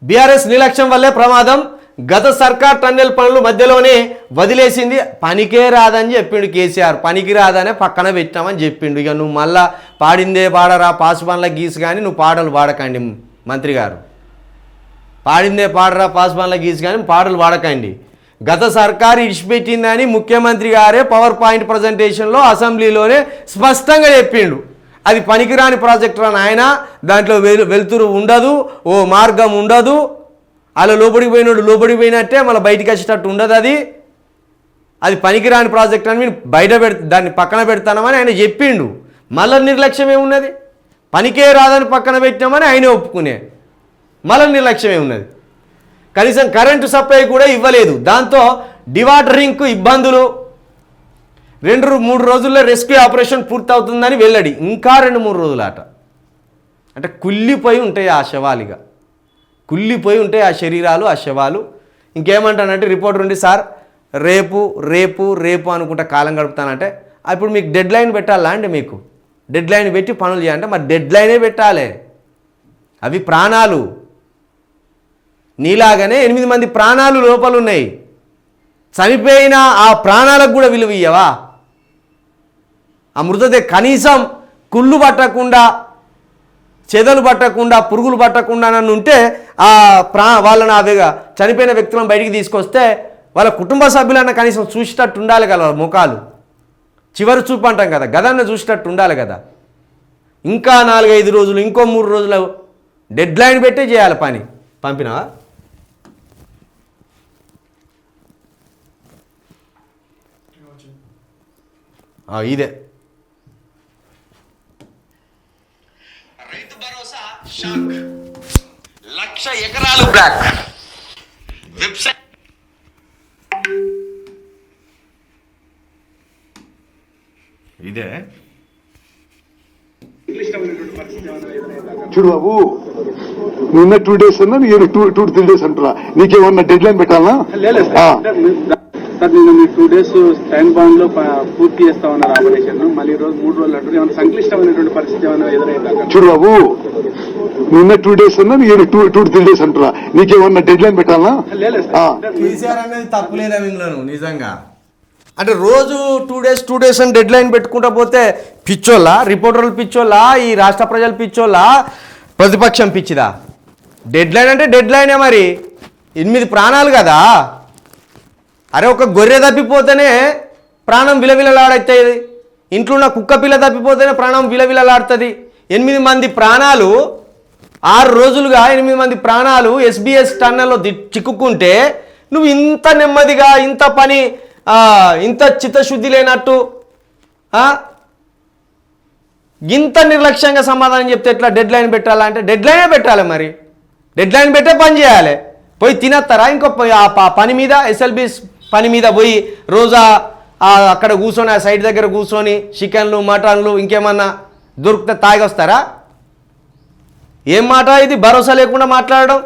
BRS నిర్లక్ష్యం వల్లే ప్రమాదం. గత సర్కార్ టన్నెల్ పనులు మధ్యలోనే వదిలేసింది. పనికే రాదని చెప్పిండు కేసీఆర్. పనికి రాదనే పక్కన పెట్టామని చెప్పిండు. ఇక నువ్వు మళ్ళా పాడిందే పాడరా పాసుపనుల గీసు కానీ నువ్వు పాటలు పాడకండి మంత్రి గారు. పాడిందే పాడరా పాసుపనుల గీసు కానీ పాటలు పాడకండి. గత సర్కారు ఇడిచిపెట్టిందని ముఖ్యమంత్రి గారే పవర్ పాయింట్ ప్రజెంటేషన్లో అసెంబ్లీలోనే స్పష్టంగా చెప్పిండు. అది పనికిరాని ప్రాజెక్టు అని ఆయన, దాంట్లో వెలుతురు ఉండదు, ఓ మార్గం ఉండదు, అలా లోపలికి పోయినోడు లోపలికి పోయినట్టే మళ్ళీ బయటికి వచ్చేటట్టు ఉండదు. అది పనికిరాని ప్రాజెక్ట్ అని బయట దాన్ని పక్కన పెడతానమని ఆయన చెప్పిండు. మళ్ళీ నిర్లక్ష్యం ఏమున్నది? పనికే రాదని పక్కన పెట్టామని ఆయన ఒప్పుకునే మళ్ళీ నిర్లక్ష్యం ఏమున్నది? కనీసం కరెంటు సప్లై కూడా ఇవ్వలేదు. దాంతో డివాటరింగ్కు ఇబ్బందులు. 2-3 రోజుల్లో రెస్క్యూ ఆపరేషన్ పూర్తవుతుందని వెల్లడి. ఇంకా 2-3 రోజులు ఆట. అంటే కుళ్ళిపోయి ఉంటాయి ఆ శవాలుగా, కుళ్ళిపోయి ఉంటాయి ఆ శరీరాలు, ఆ శవాలు. ఇంకేమంటానంటే రిపోర్టర్ ఉండి సార్ రేపు రేపు రేపు అనుకుంటా కాలం గడుపుతానంటే ఇప్పుడు మీకు డెడ్ లైన్ పెట్టాలా అండి? మీకు డెడ్ లైన్ పెట్టి పనులు చేయాలంటే మరి డెడ్ లైనే పెట్టాలి. అవి ప్రాణాలు. నీలాగానే 8 మంది ప్రాణాలు లోపల ఉన్నాయి. చనిపోయిన ఆ ప్రాణాలకు కూడా విలువ ఇయ్యవా? ఆ మృతదేహం కనీసం కుళ్ళు పట్టకుండా, చెదలు పట్టకుండా, పురుగులు పట్టకుండా నన్ను ఉంటే ఆ వాళ్ళని చనిపోయిన వ్యక్తులను బయటికి తీసుకొస్తే వాళ్ళ కుటుంబ సభ్యులన్న కనీసం చూసేటట్టు ఉండాలి కదా. ముఖాలు చివరి చూపు అంటాం కదా, గదన్న చూసేటట్టు ఉండాలి కదా. ఇంకా 4-5 రోజులు, ఇంకో 3 రోజులు డెడ్ లైన్ పెట్టే చేయాలి పని. పంపినావా? ఇదే రైతు భరోసా షాక్. 1,00,000 ఎకరాలు బ్లాక్. వెబ్సైట్ ఇదే. చూడు బాబు, నిన్న 2 days అన్నా, 2-3 days అంటారా? నీకేమన్నా డెడ్ లైన్ పెట్టాలనా? సార్ నేను మీ 2 days టైం బాండ్ లో పూర్తి చేస్తామన్నారు ఆపరేషన్. మళ్ళీ ఈ రోజు 3 రోజులు అంటారు. ఏమైనా సంక్లిష్టమైనటువంటి పరిస్థితి ఏమైనా ఎదురైందా? చూడు బాబు, నిన్న 2 days అన్నా, 2-3 days అంటారా? నీకేమన్నా డెడ్ లైన్ పెట్టాలనా? కేసీఆర్ అనేది తప్పులేదా ఇందులో నిజంగా? అంటే రోజు 2 days అని డెడ్ లైన్ పెట్టుకుంటా పోతే పిచ్చోళ్ళ, రిపోర్టర్లు పిచ్చోళ్ళ, ఈ రాష్ట్ర ప్రజలు పిచ్చోళ్ళ, ప్రతిపక్షం పిచ్చిదా? డెడ్ లైన్ అంటే డెడ్ లైనే. మరి 8 ప్రాణాలు కదా. అరే ఒక గొర్రె తప్పిపోతేనే ప్రాణం విలవిలలాడవుతుంది. ఇంట్లో ఉన్న కుక్క పిల్ల తప్పిపోతేనే ప్రాణం విలవిలలాడుతుంది. 8 మంది ప్రాణాలు 6 రోజులుగా 8 మంది ప్రాణాలు SBS టన్నెల్లో చిక్కుకుంటే నువ్వు ఇంత నెమ్మదిగా, ఇంత పని, ఇంత చిత్తశుద్ధి లేనట్టు, ఇంత నిర్లక్ష్యంగా సమాధానం చెప్తే ఎట్లా? డెడ్ లైన్ పెట్టాలంటే డెడ్ లైనే పెట్టాలి. మరి డెడ్ లైన్ పెట్టే పని చేయాలి. పోయి తినేస్తారా? ఇంకో పని మీద, SLB పని మీద పోయి రోజా అక్కడ కూర్చొని ఆ సైడ్ దగ్గర కూర్చొని చికెన్లు, మటన్లు ఇంకేమన్నా దొరికితే తాగి వస్తారా? ఏం మాట ఇది? భరోసా లేకుండా మాట్లాడడం.